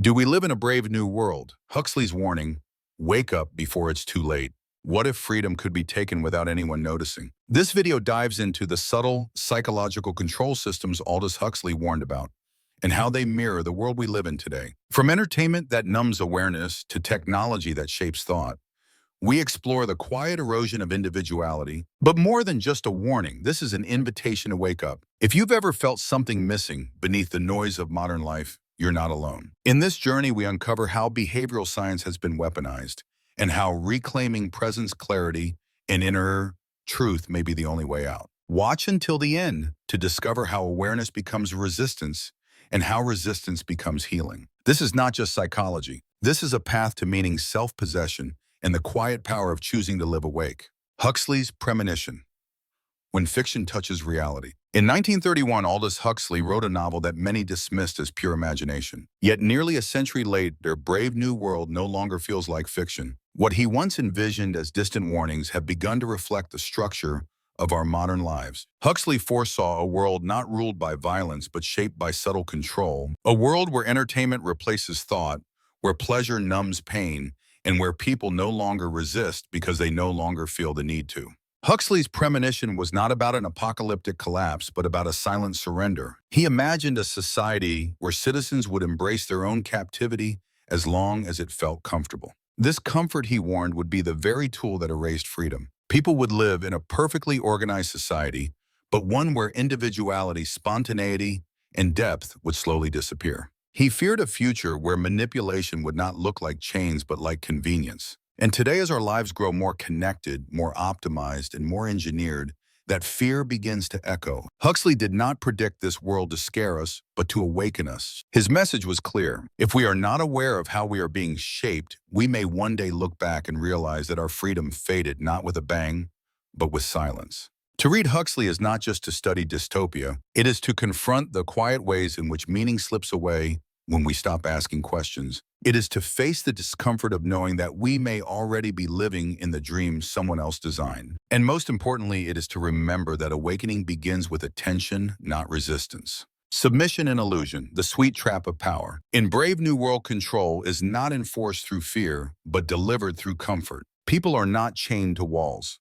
Do we live in a brave new world? Huxley's warning, wake up before it's too late. What if freedom could be taken without anyone noticing? This video dives into the subtle psychological control systems Aldous Huxley warned about and how they mirror the world we live in today. From entertainment that numbs awareness to technology that shapes thought, we explore the quiet erosion of individuality. But more than just a warning, this is an invitation to wake up. If you've ever felt something missing beneath the noise of modern life, you're not alone. In this journey, we uncover how behavioral science has been weaponized and how reclaiming presence, clarity, and inner truth may be the only way out. Watch until the end to discover how awareness becomes resistance and how resistance becomes healing. This is not just psychology. This is a path to meaning, self-possession, and the quiet power of choosing to live awake. Huxley's premonition. When fiction touches reality. In 1931, Aldous Huxley wrote a novel that many dismissed as pure imagination. Yet nearly a century later, Brave New World no longer feels like fiction. What he once envisioned as distant warnings have begun to reflect the structure of our modern lives. Huxley foresaw a world not ruled by violence but shaped by subtle control, a world where entertainment replaces thought, where pleasure numbs pain, and where people no longer resist because they no longer feel the need to. Huxley's premonition was not about an apocalyptic collapse, but about a silent surrender. He imagined a society where citizens would embrace their own captivity as long as it felt comfortable. This comfort, he warned, would be the very tool that erased freedom. People would live in a perfectly organized society, but one where individuality, spontaneity, and depth would slowly disappear. He feared a future where manipulation would not look like chains but like convenience. And today, as our lives grow more connected, more optimized, and more engineered, that fear begins to echo. Huxley did not predict this world to scare us, but to awaken us. His message was clear. If we are not aware of how we are being shaped, we may one day look back and realize that our freedom faded not with a bang, but with silence. To read Huxley is not just to study dystopia, it is to confront the quiet ways in which meaning slips away when we stop asking questions. It is to face the discomfort of knowing that we may already be living in the dream someone else designed. And most importantly, it is to remember that awakening begins with attention, not resistance. Submission and illusion, the sweet trap of power. In Brave New World, control is not enforced through fear, but delivered through comfort. People are not chained to walls.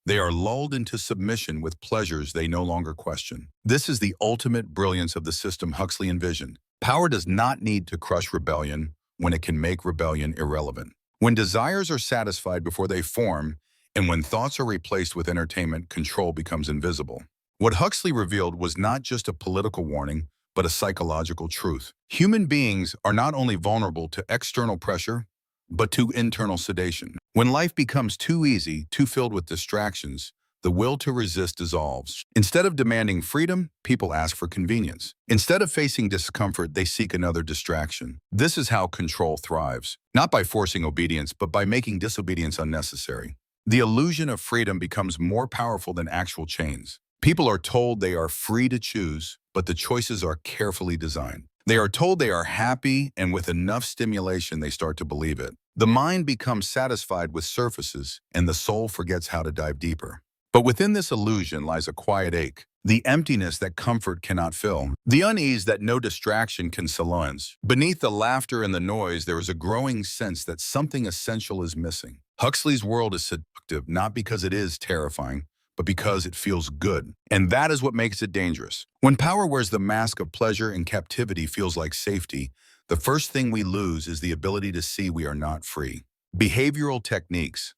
They are lulled into submission with pleasures they no longer question. This is the ultimate brilliance of the system Huxley envisioned. Power does not need to crush rebellion when it can make rebellion irrelevant. When desires are satisfied before they form, and when thoughts are replaced with entertainment, control becomes invisible. What Huxley revealed was not just a political warning, but a psychological truth. Human beings are not only vulnerable to external pressure, but to internal sedation. When life becomes too easy, too filled with distractions, the will to resist dissolves. Instead of demanding freedom, people ask for convenience. Instead of facing discomfort, they seek another distraction. This is how control thrives, not by forcing obedience, but by making disobedience unnecessary. The illusion of freedom becomes more powerful than actual chains. People are told they are free to choose, but the choices are carefully designed. They are told they are happy, and with enough stimulation, they start to believe it. The mind becomes satisfied with surfaces, and the soul forgets how to dive deeper. But within this illusion lies a quiet ache, the emptiness that comfort cannot fill, the unease that no distraction can silence. Beneath the laughter and the noise, there is a growing sense that something essential is missing. Huxley's world is seductive not because it is terrifying, but because it feels good. And that is what makes it dangerous. When power wears the mask of pleasure and captivity feels like safety, the first thing we lose is the ability to see we are not free. Behavioral techniques,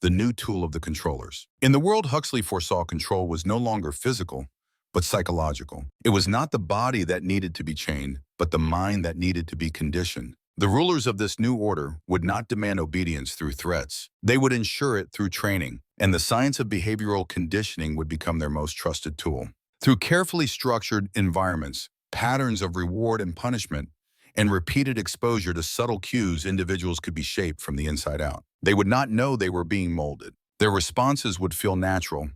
the new tool of the controllers. In the world Huxley foresaw, control was no longer physical, but psychological. It was not the body that needed to be chained, but the mind that needed to be conditioned. The rulers of this new order would not demand obedience through threats. They would ensure it through training, and the science of behavioral conditioning would become their most trusted tool. Through carefully structured environments, patterns of reward and punishment, and repeated exposure to subtle cues, individuals could be shaped from the inside out. They would not know they were being molded. Their responses would feel natural,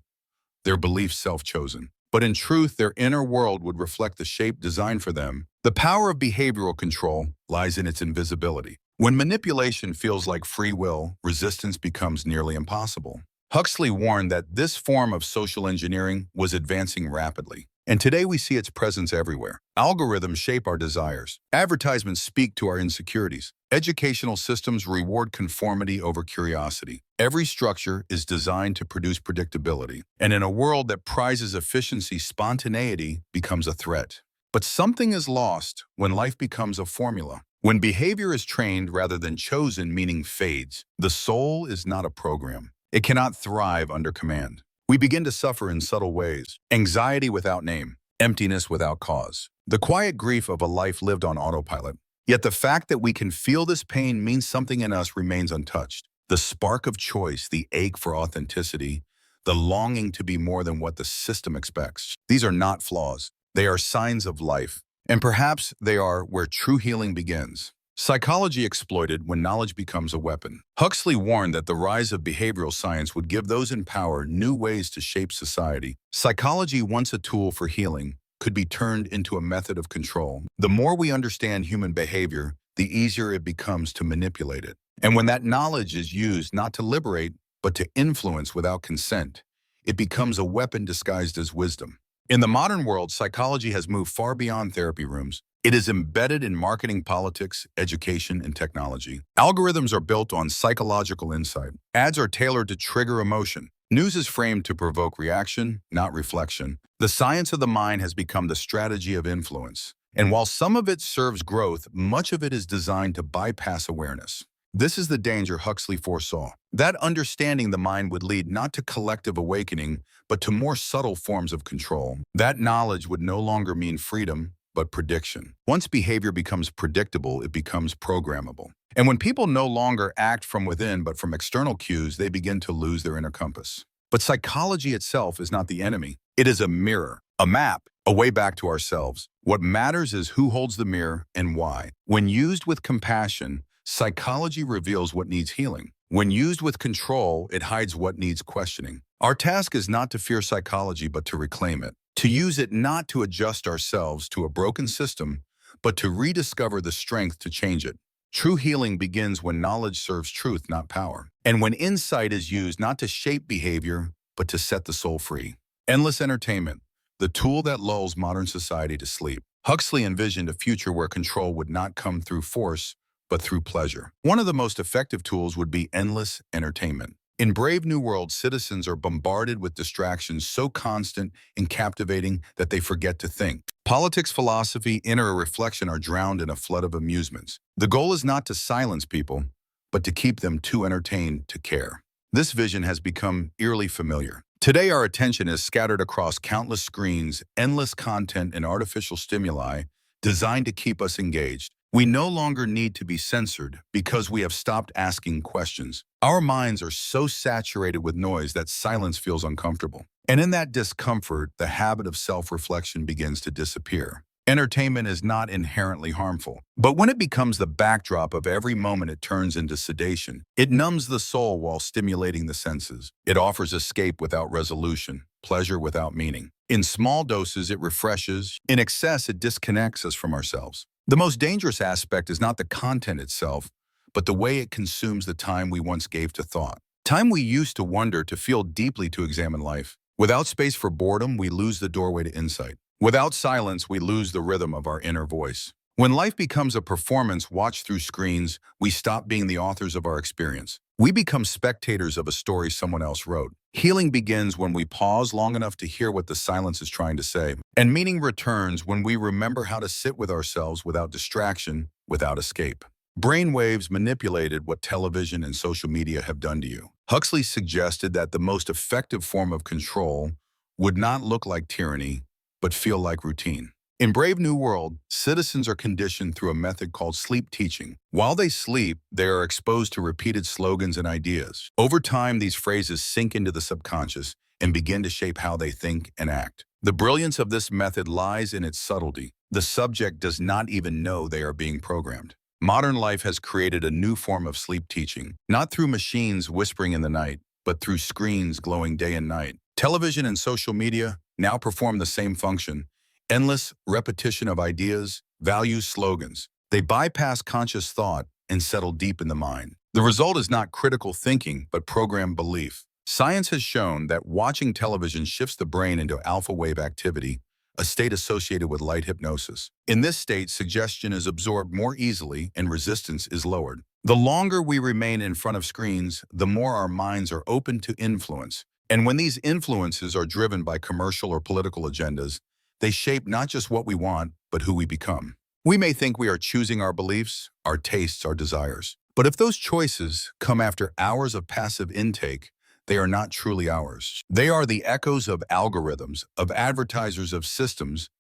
their beliefs self-chosen. But in truth, their inner world would reflect the shape designed for them. The power of behavioral control lies in its invisibility. When manipulation feels like free will, resistance becomes nearly impossible. Huxley warned that this form of social engineering was advancing rapidly. And today we see its presence everywhere. Algorithms shape our desires. Advertisements speak to our insecurities. Educational systems reward conformity over curiosity. Every structure is designed to produce predictability. And in a world that prizes efficiency, spontaneity becomes a threat. But something is lost when life becomes a formula. When behavior is trained rather than chosen, meaning fades. The soul is not a program. It cannot thrive under command. We begin to suffer in subtle ways. Anxiety without name, emptiness without cause. The quiet grief of a life lived on autopilot. Yet the fact that we can feel this pain means something in us remains untouched. The spark of choice, the ache for authenticity, the longing to be more than what the system expects. These are not flaws. They are signs of life. And perhaps they are where true healing begins. Psychology exploited when knowledge becomes a weapon. Huxley warned that the rise of behavioral science would give those in power new ways to shape society. Psychology, once a tool for healing, could be turned into a method of control. The more we understand human behavior, the easier it becomes to manipulate it. And when that knowledge is used not to liberate, but to influence without consent, it becomes a weapon disguised as wisdom. In the modern world, psychology has moved far beyond therapy rooms. It is embedded in marketing, politics, education, and technology. Algorithms are built on psychological insight. Ads are tailored to trigger emotion. News is framed to provoke reaction, not reflection. The science of the mind has become the strategy of influence. And while some of it serves growth, much of it is designed to bypass awareness. This is the danger Huxley foresaw. That understanding the mind would lead not to collective awakening, but to more subtle forms of control. That knowledge would no longer mean freedom, but prediction. Once behavior becomes predictable, it becomes programmable. And when people no longer act from within, but from external cues, they begin to lose their inner compass. But psychology itself is not the enemy. It is a mirror, a map, a way back to ourselves. What matters is who holds the mirror and why. When used with compassion, psychology reveals what needs healing. When used with control, it hides what needs questioning. Our task is not to fear psychology, but to reclaim it. To use it not to adjust ourselves to a broken system, but to rediscover the strength to change it. True healing begins when knowledge serves truth, not power. And when insight is used not to shape behavior, but to set the soul free. Endless entertainment, the tool that lulls modern society to sleep. Huxley envisioned a future where control would not come through force, but through pleasure. One of the most effective tools would be endless entertainment. In Brave New World, citizens are bombarded with distractions so constant and captivating that they forget to think. Politics, philosophy, inner reflection are drowned in a flood of amusements. The goal is not to silence people, but to keep them too entertained to care. This vision has become eerily familiar. Today, our attention is scattered across countless screens, endless content, and artificial stimuli designed to keep us engaged. We no longer need to be censored because we have stopped asking questions. Our minds are so saturated with noise that silence feels uncomfortable. And in that discomfort, the habit of self-reflection begins to disappear. Entertainment is not inherently harmful, but when it becomes the backdrop of every moment, it turns into sedation. It numbs the soul while stimulating the senses. It offers escape without resolution, pleasure without meaning. In small doses, it refreshes. In excess, it disconnects us from ourselves. The most dangerous aspect is not the content itself, but the way it consumes the time we once gave to thought. Time we used to wonder, to feel deeply, to examine life. Without space for boredom, we lose the doorway to insight. Without silence, we lose the rhythm of our inner voice. When life becomes a performance watched through screens, we stop being the authors of our experience. We become spectators of a story someone else wrote. Healing begins when we pause long enough to hear what the silence is trying to say. And meaning returns when we remember how to sit with ourselves without distraction, without escape. Brainwaves manipulated what television and social media have done to you. Huxley suggested that the most effective form of control would not look like tyranny, but feel like routine. In Brave New World, citizens are conditioned through a method called sleep teaching. While they sleep, they are exposed to repeated slogans and ideas. Over time, these phrases sink into the subconscious and begin to shape how they think and act. The brilliance of this method lies in its subtlety. The subject does not even know they are being programmed. Modern life has created a new form of sleep teaching, not through machines whispering in the night, but through screens glowing day and night. Television and social media now perform the same function. Endless repetition of ideas, values, slogans. They bypass conscious thought and settle deep in the mind. The result is not critical thinking, but programmed belief. Science has shown that watching television shifts the brain into alpha wave activity, a state associated with light hypnosis. In this state, suggestion is absorbed more easily and resistance is lowered. The longer we remain in front of screens, the more our minds are open to influence. And when these influences are driven by commercial or political agendas, they shape not just what we want, but who we become. We may think we are choosing our beliefs, our tastes, our desires. But if those choices come after hours of passive intake, they are not truly ours. They are the echoes of algorithms, of advertisers, of systems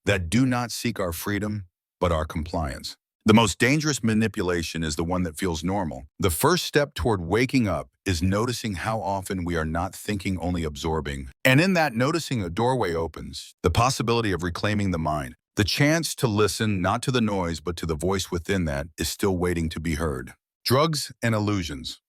that do not seek our freedom, but our compliance. The most dangerous manipulation is the one that feels normal. The first step toward waking up is noticing how often we are not thinking, only absorbing. And in that noticing, a doorway opens, the possibility of reclaiming the mind. The chance to listen, not to the noise, but to the voice within that is still waiting to be heard. Drugs and illusions.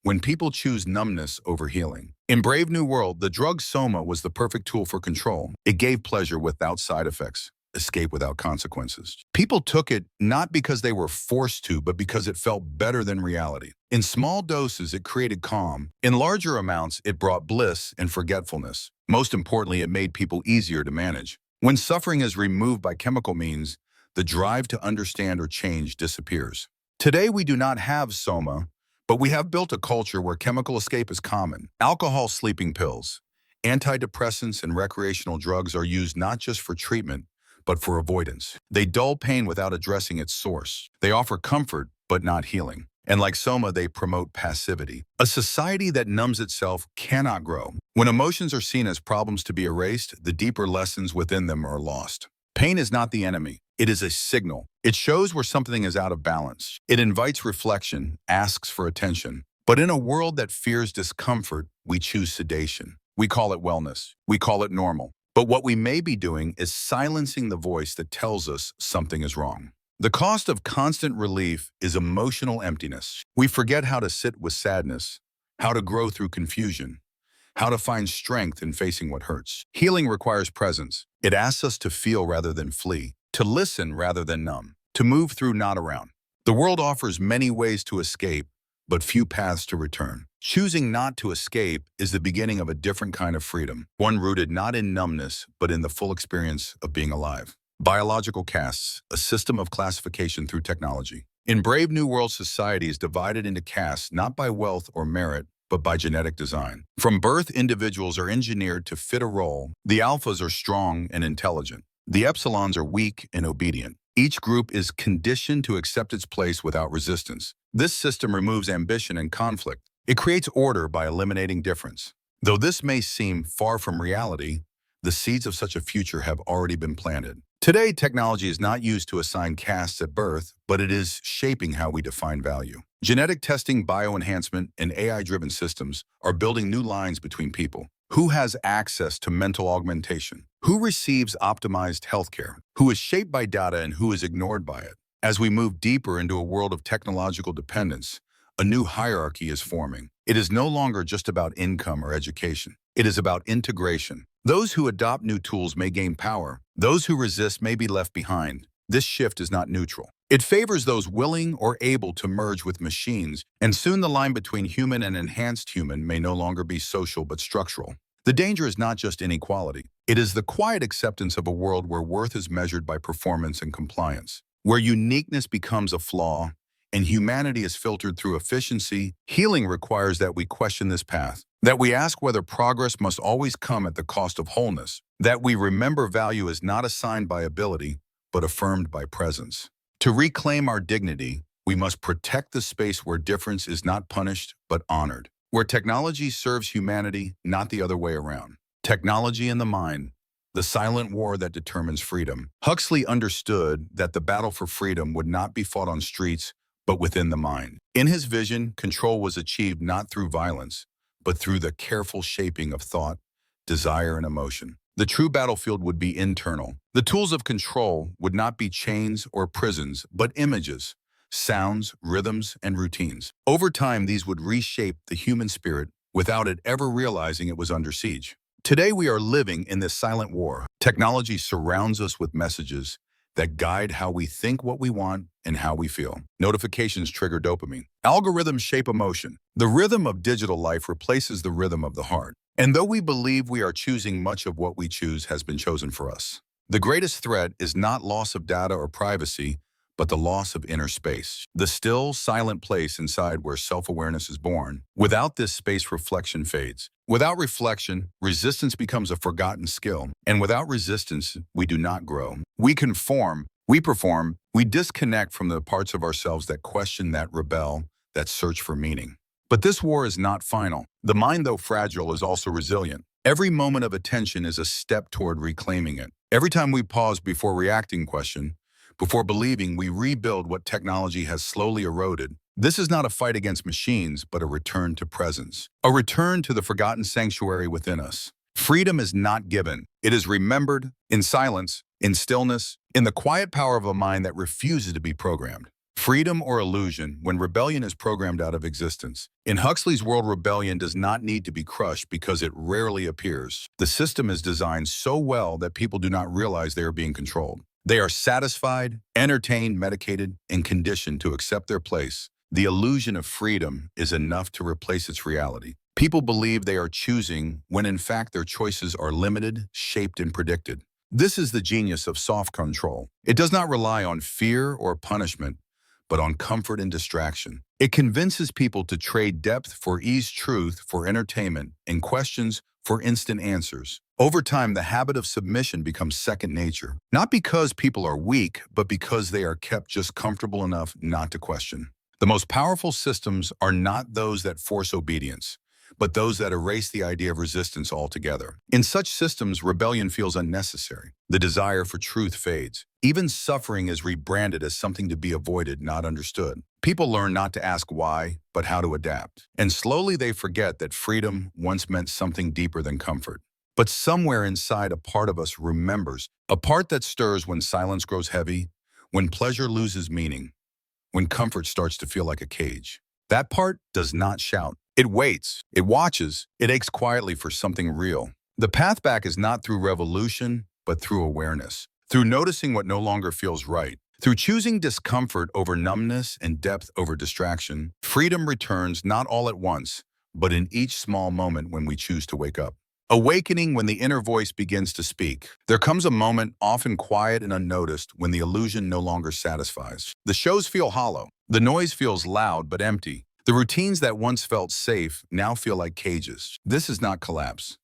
When people choose numbness over healing. In Brave New World, the drug soma was the perfect tool for control. It gave pleasure without side effects, escape without consequences. People took it not because they were forced to, but because it felt better than reality. In small doses, it created calm. In larger amounts, it brought bliss and forgetfulness. Most importantly, it made people easier to manage. When suffering is removed by chemical means, the drive to understand or change disappears. Today, we do not have soma, but we have built a culture where chemical escape is common. Alcohol, sleeping pills, antidepressants, and recreational drugs are used not just for treatment, but for avoidance. They dull pain without addressing its source. They offer comfort, but not healing. And like soma, they promote passivity. A society that numbs itself cannot grow. When emotions are seen as problems to be erased, the deeper lessons within them are lost. Pain is not the enemy. It is a signal. It shows where something is out of balance. It invites reflection, asks for attention. But in a world that fears discomfort, we choose sedation. We call it wellness. We call it normal. But what we may be doing is silencing the voice that tells us something is wrong. The cost of constant relief is emotional emptiness. We forget how to sit with sadness, how to grow through confusion, how to find strength in facing what hurts. Healing requires presence. It asks us to feel rather than flee, to listen rather than numb, to move through, not around. The world offers many ways to escape, but few paths to return. Choosing not to escape is the beginning of a different kind of freedom, one rooted not in numbness, but in the full experience of being alive. Biological castes, a system of classification through technology. In Brave New World, society is divided into castes not by wealth or merit, but by genetic design. From birth, individuals are engineered to fit a role. The alphas are strong and intelligent. The epsilons are weak and obedient. Each group is conditioned to accept its place without resistance. This system removes ambition and conflict. It creates order by eliminating difference. Though this may seem far from reality, the seeds of such a future have already been planted. Today, technology is not used to assign castes at birth, but it is shaping how we define value. Genetic testing, bioenhancement, and AI-driven systems are building new lines between people. Who has access to mental augmentation? Who receives optimized healthcare? Who is shaped by data and who is ignored by it? As we move deeper into a world of technological dependence, a new hierarchy is forming. It is no longer just about income or education. It is about integration. Those who adopt new tools may gain power. Those who resist may be left behind. This shift is not neutral. It favors those willing or able to merge with machines, and soon the line between human and enhanced human may no longer be social but structural. The danger is not just inequality. It is the quiet acceptance of a world where worth is measured by performance and compliance, where uniqueness becomes a flaw, and humanity is filtered through efficiency. Healing requires that we question this path, that we ask whether progress must always come at the cost of wholeness, that we remember value is not assigned by ability, but affirmed by presence. To reclaim our dignity, we must protect the space where difference is not punished, but honored, where technology serves humanity, not the other way around. Technology and the mind, the silent war that determines freedom. Huxley understood that the battle for freedom would not be fought on streets, but within the mind. In his vision, control was achieved not through violence, but through the careful shaping of thought, desire, and emotion. The true battlefield would be internal. The tools of control would not be chains or prisons, but images, sounds, rhythms, and routines. Over time, these would reshape the human spirit without it ever realizing it was under siege. Today, we are living in this silent war. Technology surrounds us with messages that guide how we think, what we want, and how we feel. Notifications trigger dopamine. Algorithms shape emotion. The rhythm of digital life replaces the rhythm of the heart. And though we believe we are choosing, much of what we choose has been chosen for us. The greatest threat is not loss of data or privacy, but the loss of inner space, the still, silent place inside where self-awareness is born. Without this space, reflection fades. Without reflection, resistance becomes a forgotten skill. And without resistance, we do not grow. We conform, we perform, we disconnect from the parts of ourselves that question, that rebel, that search for meaning. But this war is not final. The mind, though fragile, is also resilient. Every moment of attention is a step toward reclaiming it. Every time we pause before reacting, question, before believing, we rebuild what technology has slowly eroded. This is not a fight against machines, but a return to presence. A return to the forgotten sanctuary within us. Freedom is not given. It is remembered in silence, in stillness, in the quiet power of a mind that refuses to be programmed. Freedom or illusion when rebellion is programmed out of existence. In Huxley's world, rebellion does not need to be crushed because it rarely appears. The system is designed so well that people do not realize they are being controlled. They are satisfied, entertained, medicated, and conditioned to accept their place. The illusion of freedom is enough to replace its reality. People believe they are choosing when in fact their choices are limited, shaped, and predicted. This is the genius of soft control. It does not rely on fear or punishment, but on comfort and distraction. It convinces people to trade depth for ease, truth for entertainment, and questions for instant answers. Over time, the habit of submission becomes second nature, not because people are weak, but because they are kept just comfortable enough not to question. The most powerful systems are not those that force obedience, but those that erase the idea of resistance altogether. In such systems, rebellion feels unnecessary. The desire for truth fades. Even suffering is rebranded as something to be avoided, not understood. People learn not to ask why, but how to adapt. And slowly they forget that freedom once meant something deeper than comfort. But somewhere inside, a part of us remembers, a part that stirs when silence grows heavy, when pleasure loses meaning, when comfort starts to feel like a cage. That part does not shout. It waits, it watches, it aches quietly for something real. The path back is not through revolution, but through awareness, through noticing what no longer feels right, through choosing discomfort over numbness and depth over distraction. Freedom returns not all at once, but in each small moment when we choose to wake up. Awakening when the inner voice begins to speak. There comes a moment, often quiet and unnoticed, when the illusion no longer satisfies. The shows feel hollow. The noise feels loud but empty. The routines that once felt safe now feel like cages. This is not collapse.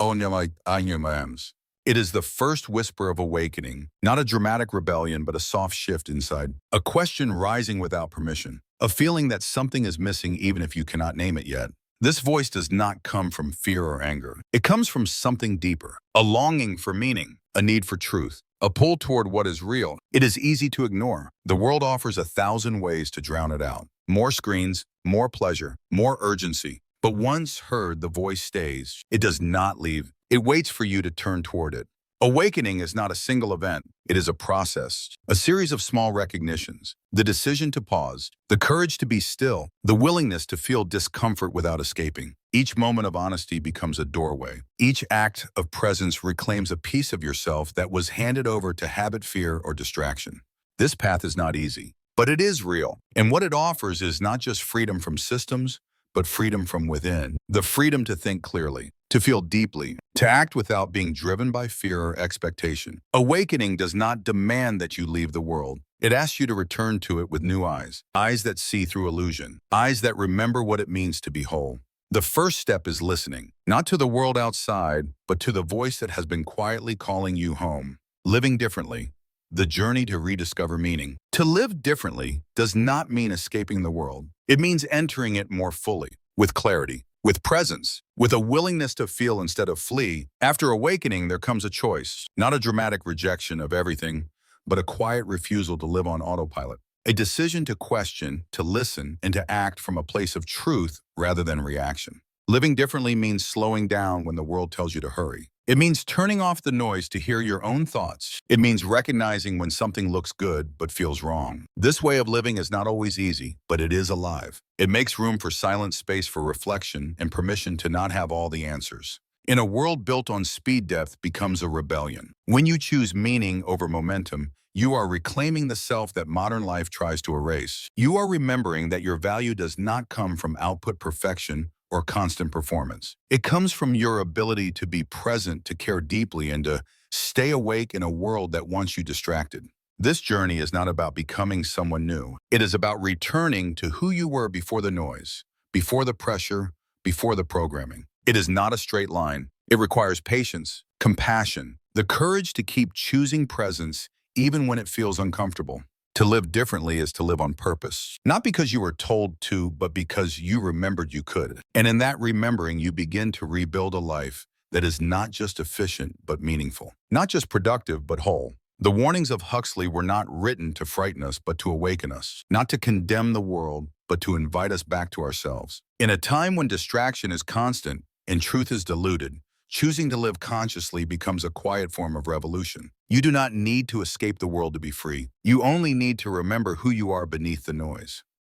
It is the first whisper of awakening, not a dramatic rebellion, but a soft shift inside. A question rising without permission. A feeling that something is missing even if you cannot name it yet. This voice does not come from fear or anger. It comes from something deeper. A longing for meaning, a need for truth, a pull toward what is real. It is easy to ignore. The world offers 1,000 ways to drown it out. More screens, more pleasure, more urgency. But once heard, the voice stays. It does not leave. It waits for you to turn toward it. Awakening is not a single event. It is a process, a series of small recognitions, the decision to pause, the courage to be still, the willingness to feel discomfort without escaping. Each moment of honesty becomes a doorway. Each act of presence reclaims a piece of yourself that was handed over to habit, fear, or distraction. This path is not easy, but it is real. And what it offers is not just freedom from systems, but freedom from within. The freedom to think clearly, to feel deeply, to act without being driven by fear or expectation. Awakening does not demand that you leave the world. It asks you to return to it with new eyes, eyes that see through illusion, eyes that remember what it means to be whole. The first step is listening, not to the world outside, but to the voice that has been quietly calling you home. Living differently, the journey to rediscover meaning. To live differently does not mean escaping the world. It means entering it more fully, with clarity, with presence, with a willingness to feel instead of flee. After awakening, there comes a choice, not a dramatic rejection of everything, but a quiet refusal to live on autopilot. A decision to question, to listen, and to act from a place of truth rather than reaction. Living differently means slowing down when the world tells you to hurry. It means turning off the noise to hear your own thoughts. It means recognizing when something looks good but feels wrong. This way of living is not always easy, but it is alive. It makes room for silent space for reflection and permission to not have all the answers. In a world built on speed, depth becomes a rebellion. When you choose meaning over momentum, you are reclaiming the self that modern life tries to erase. You are remembering that your value does not come from output perfection or constant performance. It comes from your ability to be present, to care deeply, and to stay awake in a world that wants you distracted. This journey is not about becoming someone new. It is about returning to who you were before the noise, before the pressure, before the programming. It is not a straight line. It requires patience, compassion, the courage to keep choosing presence even when it feels uncomfortable. To live differently is to live on purpose. Not because you were told to, but because you remembered you could. And in that remembering, you begin to rebuild a life that is not just efficient, but meaningful. Not just productive, but whole. The warnings of Huxley were not written to frighten us, but to awaken us. Not to condemn the world, but to invite us back to ourselves. In a time when distraction is constant and truth is diluted, choosing to live consciously becomes a quiet form of revolution. You do not need to escape the world to be free. You only need to remember who you are beneath the noise.